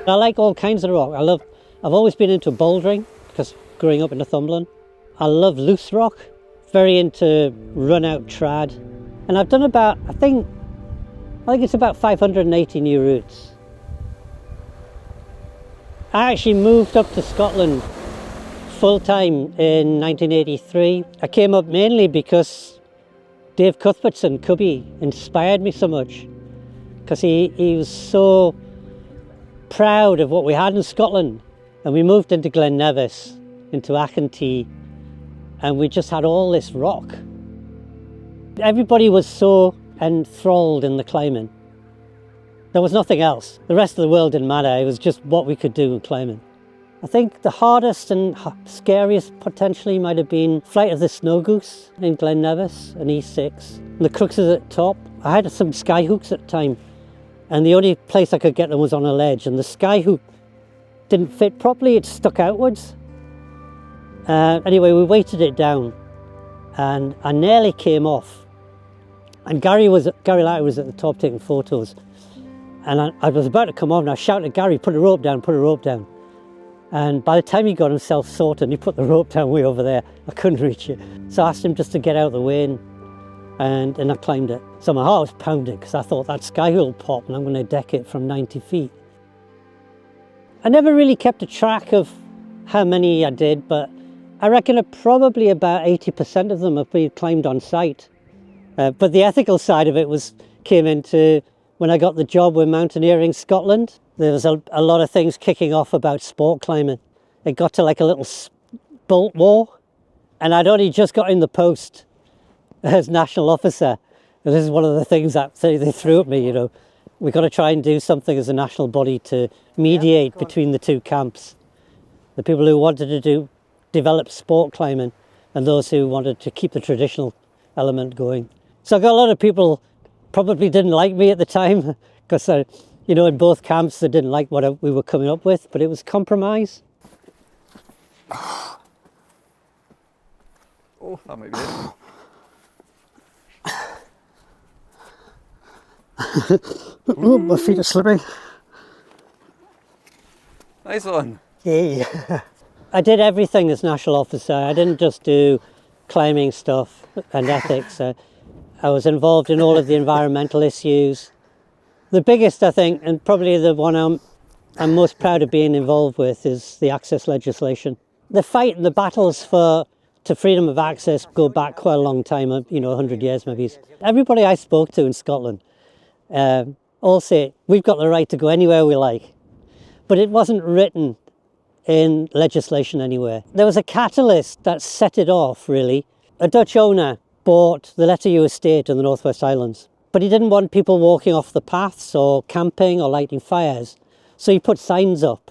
I like all kinds of rock. I've always been into bouldering because growing up in Northumberland. I love loose rock, very into run out trad. And I've done about, I think it's about 580 new routes. I actually moved up to Scotland full-time in 1983. I came up mainly because Dave Cuthbertson, Cubby, inspired me so much, because he was so proud of what we had in Scotland. And we moved into Glen Nevis, into Achantee, and we just had all this rock. Everybody was so enthralled in the climbing. There was nothing else. The rest of the world didn't matter. It was just what we could do in climbing. I think the hardest and scariest potentially might have been Flight of the Snow Goose in Glen Nevis, an E6. And the cruxes at the top. I had some sky hooks at the time, and the only place I could get them was on a ledge, and the sky hook didn't fit properly, it stuck outwards. Anyway, we weighted it down, and I nearly came off. And Gary Lighter was at the top taking photos. And I was about to come off, and I shouted at Gary, put a rope down, put a rope down. And by the time he got himself sorted and he put the rope down way over there, I couldn't reach it. So I asked him just to get out of the way, and I climbed it. So my heart was pounding because I thought that sky will pop and I'm going to deck it from 90 feet. I never really kept a track of how many I did, but I reckon probably about 80% of them have been climbed on site. But the ethical side of it came into when I got the job with Mountaineering Scotland. There was a lot of things kicking off about sport climbing. It got to like a little bolt war, and I'd only just got in the post as national officer. And this is one of the things that they threw at me, you know. We've got to try and do something as a national body to mediate between the two camps. The people who wanted to develop sport climbing and those who wanted to keep the traditional element going. So I got a lot of people probably didn't like me at the time because, you know, in both camps they didn't like what we were coming up with, but it was compromise. Oh, that might be it. Oh, my feet are slipping. Nice one. Yeah. I did everything as national officer. I didn't just do climbing stuff and ethics. I was involved in all of the environmental issues. The biggest, I think, and probably the one I'm most proud of being involved with, is the access legislation. The fight and the battles to freedom of access go back quite a long time, you know, 100 years maybe. Everybody I spoke to in Scotland all say we've got the right to go anywhere we like, but it wasn't written in legislation anywhere. There was a catalyst that set it off, really. A Dutch owner bought the Letteryu estate in the Northwest Islands, but he didn't want people walking off the paths or camping or lighting fires, so he put signs up.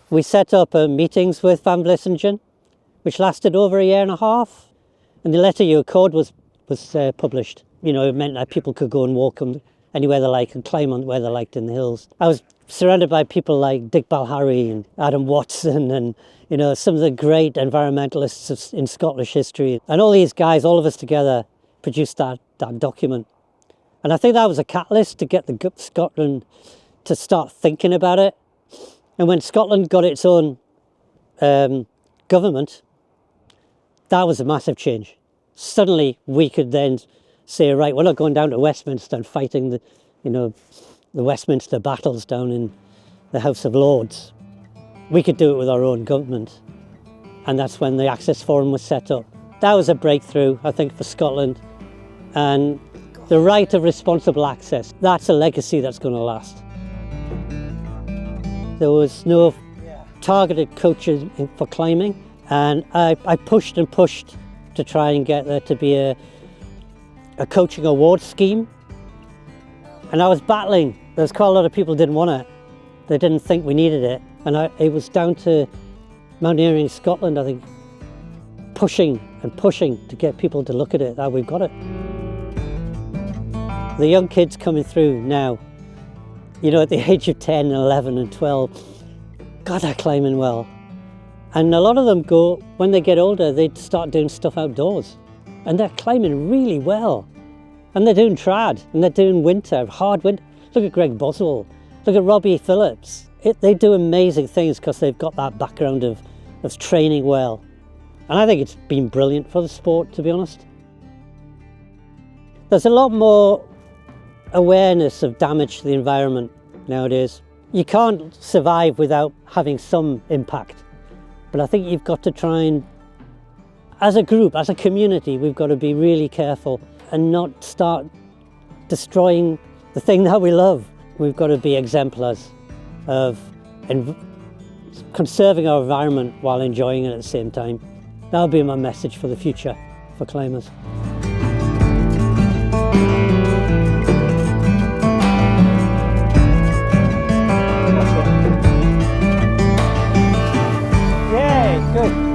We set up meetings with Van Vlissingen, which lasted over a year and a half, and the Letteryu Accord was published. You know, it meant that people could go and walk anywhere they like and climb on where they liked in the hills. I was surrounded by people like Dick Balharry and Adam Watson and, you know, some of the great environmentalists in Scottish history. And all these guys, all of us together, produced that document. And I think that was a catalyst to get Scotland to start thinking about it. And when Scotland got its own government, that was a massive change. Suddenly we could then say, right, we're not going down to Westminster and fighting the Westminster battles down in the House of Lords. We could do it with our own government. And that's when the Access Forum was set up. That was a breakthrough, I think, for Scotland. And the right of responsible access, that's a legacy that's going to last. There was no targeted coaches for climbing, and I pushed and pushed to try and get there to be a coaching award scheme. And I was battling. There's quite a lot of people who didn't want it. They didn't think we needed it. And it was down to Mountaineering Scotland, I think, pushing and pushing to get people to look at it, that we've got it. The young kids coming through now, you know, at the age of 10 and 11 and 12, God, they're climbing well. And a lot of them go, when they get older, they start doing stuff outdoors. And they're climbing really well. And they're doing trad, and they're doing winter, hard winter. Look at Greg Boswell. Look at Robbie Phillips. They do amazing things because they've got that background of training well. And I think it's been brilliant for the sport, to be honest. There's a lot more awareness of damage to the environment nowadays. You can't survive without having some impact. But I think you've got to try and, as a group, as a community, we've got to be really careful and not start destroying the thing that we love. We've got to be exemplars of conserving our environment while enjoying it at the same time. That'll be my message for the future for climbers. Yeah, good.